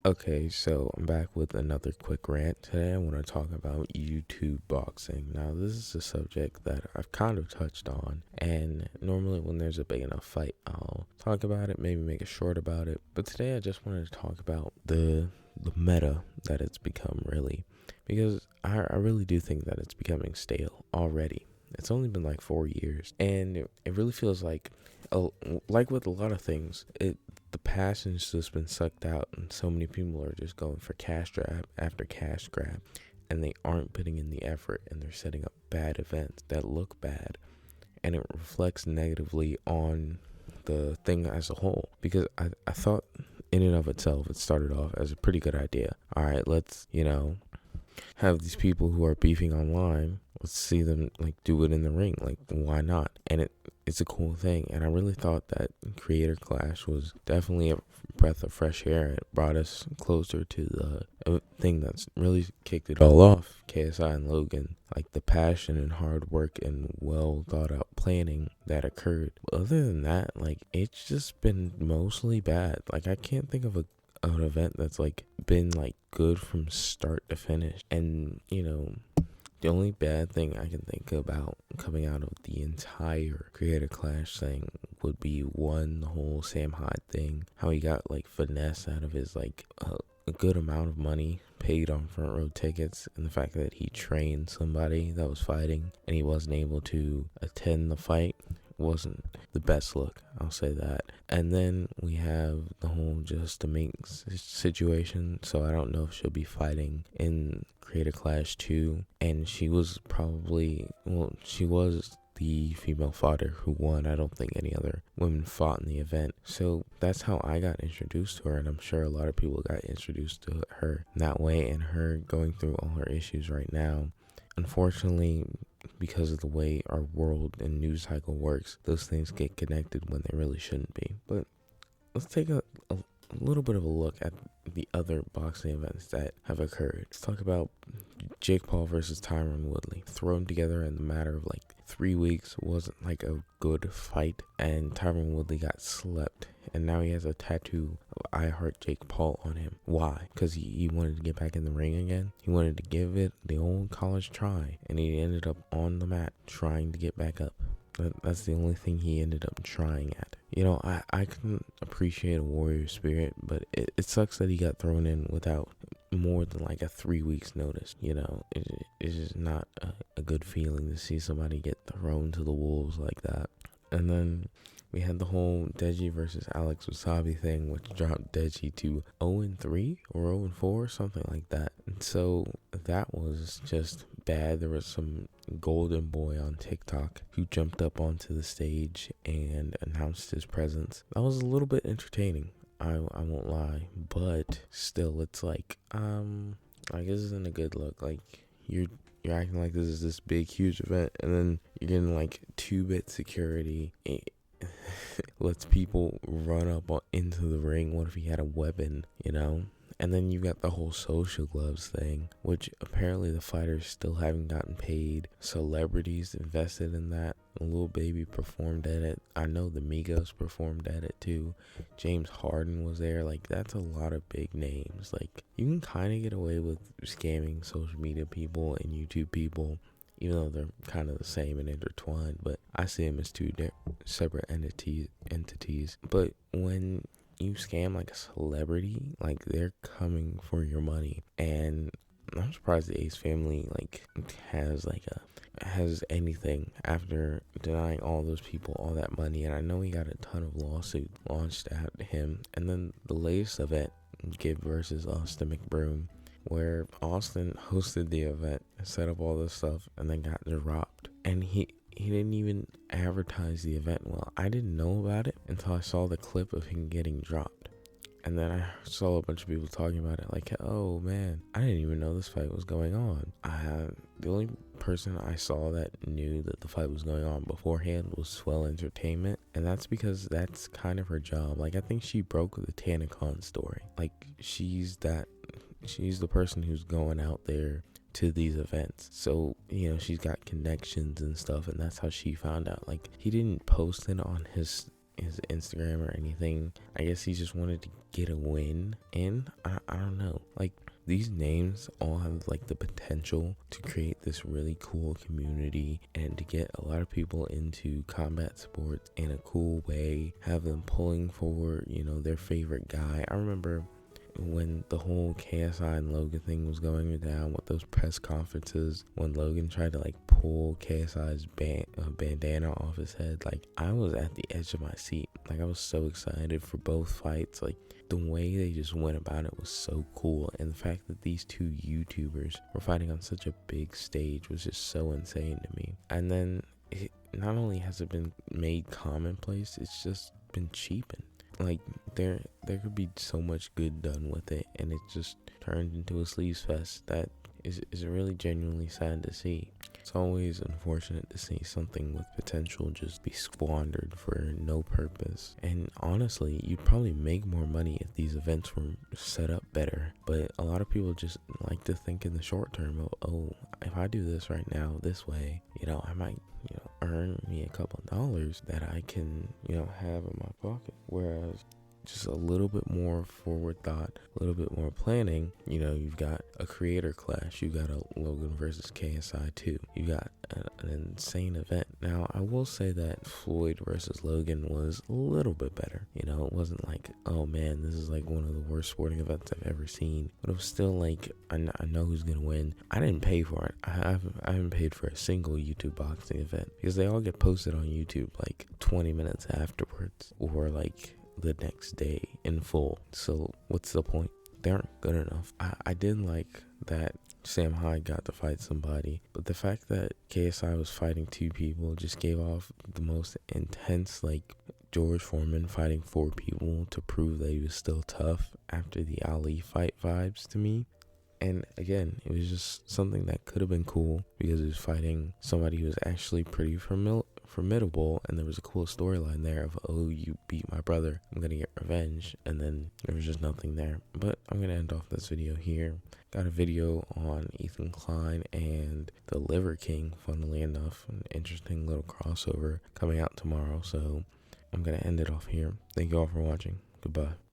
Okay, so I'm back with another quick rant. Today I want to talk about YouTube boxing. Now, this is a subject that I've kind of touched on, and normally when there's a big enough fight, I'll talk about it, maybe make a short about it. But today I just wanted to talk about the meta that it's become, really, because I really do think that it's becoming stale already. It's only been like 4 years, and it really feels like with a lot of things, the passion's just been sucked out, and so many people are just going for cash grab after cash grab, and they aren't putting in the effort, and they're setting up bad events that look bad, and it reflects negatively on the thing as a whole. Because I thought in and of itself, it started off as a pretty good idea. All right, let's have these people who are beefing online. Let's see them like do it in the ring. Like, why not? And it's a cool thing. And I really thought that Creator Clash was definitely a breath of fresh air. It brought us closer to the thing that's really kicked it all off. KSI and Logan, like the passion and hard work and well thought out planning that occurred. But other than that, like, it's just been mostly bad. Like, I can't think of an event that's like been like good from start to finish. And the only bad thing I can think about coming out of the entire Creator Clash thing would be the whole Sam Hyde thing, how he got like finesse out of his like a good amount of money paid on front row tickets, and the fact that he trained somebody that was fighting and he wasn't able to attend the fight wasn't the best look, I'll say that. And then we have the whole Just to Make situation, so I don't know if she'll be fighting in Creator Clash 2, and she was the female fighter who won. I don't think any other women fought in the event. So that's how I got introduced to her, and I'm sure a lot of people got introduced to her that way, and her going through all her issues right now. Unfortunately, because of the way our world and news cycle works, those things get connected when they really shouldn't be. But let's take a little bit of a look at the other boxing events that have occurred. Let's talk about Jake Paul versus Tyron Woodley. Thrown together in the matter of like 3 weeks. Wasn't like a good fight, and Tyron Woodley got slept, and now he has a tattoo of I Heart Jake Paul on him. Why? Because he wanted to get back in the ring again. He wanted to give it the old college try, and he ended up on the mat trying to get back up. That's the only thing he ended up trying at. I can appreciate a warrior spirit, but it sucks that he got thrown in without more than like a 3 weeks notice. It's just not a good feeling to see somebody get thrown to the wolves like that. And then we had the whole Deji versus Alex Wasabi thing, which dropped Deji to 0-3 or 0-4, something like that. And so that was just bad. There was some golden boy on TikTok who jumped up onto the stage and announced his presence. That was a little bit entertaining, I won't lie, but still, it's like this isn't a good look. Like, you're acting like this is this big huge event, and then you're getting like 2-bit security. It lets people run up into the ring. What if he had a weapon, And then you got the whole social gloves thing, which apparently the fighters still haven't gotten paid. Celebrities invested in that. Lil Baby performed at it. I know the Migos performed at it too. James Harden was there. Like, that's a lot of big names. Like, you can kind of get away with scamming social media people and YouTube people, even though they're kind of the same and intertwined. But I see them as two separate entities. But when you scam like a celebrity, like, they're coming for your money. And I'm surprised the Ace family has anything after denying all those people all that money. And I know he got a ton of lawsuits launched at him. And then the latest event, Gibb versus Austin McBroom, where Austin hosted the event, set up all this stuff, and then got dropped. And he didn't even advertise the event well. I didn't know about it until I saw the clip of him getting dropped. And then I saw a bunch of people talking about it, like, oh man, I didn't even know this fight was going on. The only person I saw that knew that the fight was going on beforehand was Swell Entertainment, and that's because that's kind of her job. Like, I think she broke the Tana Khan story. Like, she's the person who's going out there to these events. So, she's got connections and stuff, and that's how she found out. Like, he didn't post it on his his Instagram or anything. I guess he just wanted to get a win. And I don't know. Like, these names all have like the potential to create this really cool community and to get a lot of people into combat sports in a cool way, have them pulling for, their favorite guy. I remember when the whole KSI and Logan thing was going down with those press conferences, when Logan tried to like pull KSI's bandana off his head, like I was at the edge of my seat. Like I was so excited for both fights. Like the way they just went about it was so cool, and the fact that these two YouTubers were fighting on such a big stage was just so insane to me. And then it not only has it been made commonplace, it's just been cheapened. Like there could be so much good done with it, and it just turned into a sleaze fest that is really genuinely sad to see. It's always unfortunate to see something with potential just be squandered for no purpose. And honestly, you'd probably make more money if these events were set up better. But a lot of people just like to think in the short term of, oh, if I do this right now this way, I might earn me a couple dollars that I can have in my pocket. Whereas just a little bit more forward thought, a little bit more planning, you've got a creator clash, you got a Logan versus KSI 2, you got an insane event. Now I will say that Floyd versus Logan was a little bit better. It wasn't like, oh man, this is like one of the worst sporting events I've ever seen, but it was still like, I know who's gonna win. I didn't pay for it. I haven't paid for a single YouTube boxing event because they all get posted on YouTube like 20 minutes afterwards, or like the next day in full. So what's the point? They aren't good enough. I did like that Sam Hyde got to fight somebody, but the fact that KSI was fighting two people just gave off the most intense, like George Foreman fighting four people to prove that he was still tough after the Ali fight vibes to me. And again, it was just something that could have been cool because he was fighting somebody who was actually pretty formidable, and there was a cool storyline there of, oh, you beat my brother, I'm gonna get revenge. And then there was just nothing there. But I'm gonna end off this video here. Got a video on Ethan Klein and the Liver King, funnily enough, an interesting little crossover coming out tomorrow. So I'm gonna end it off here. Thank you all for watching. Goodbye.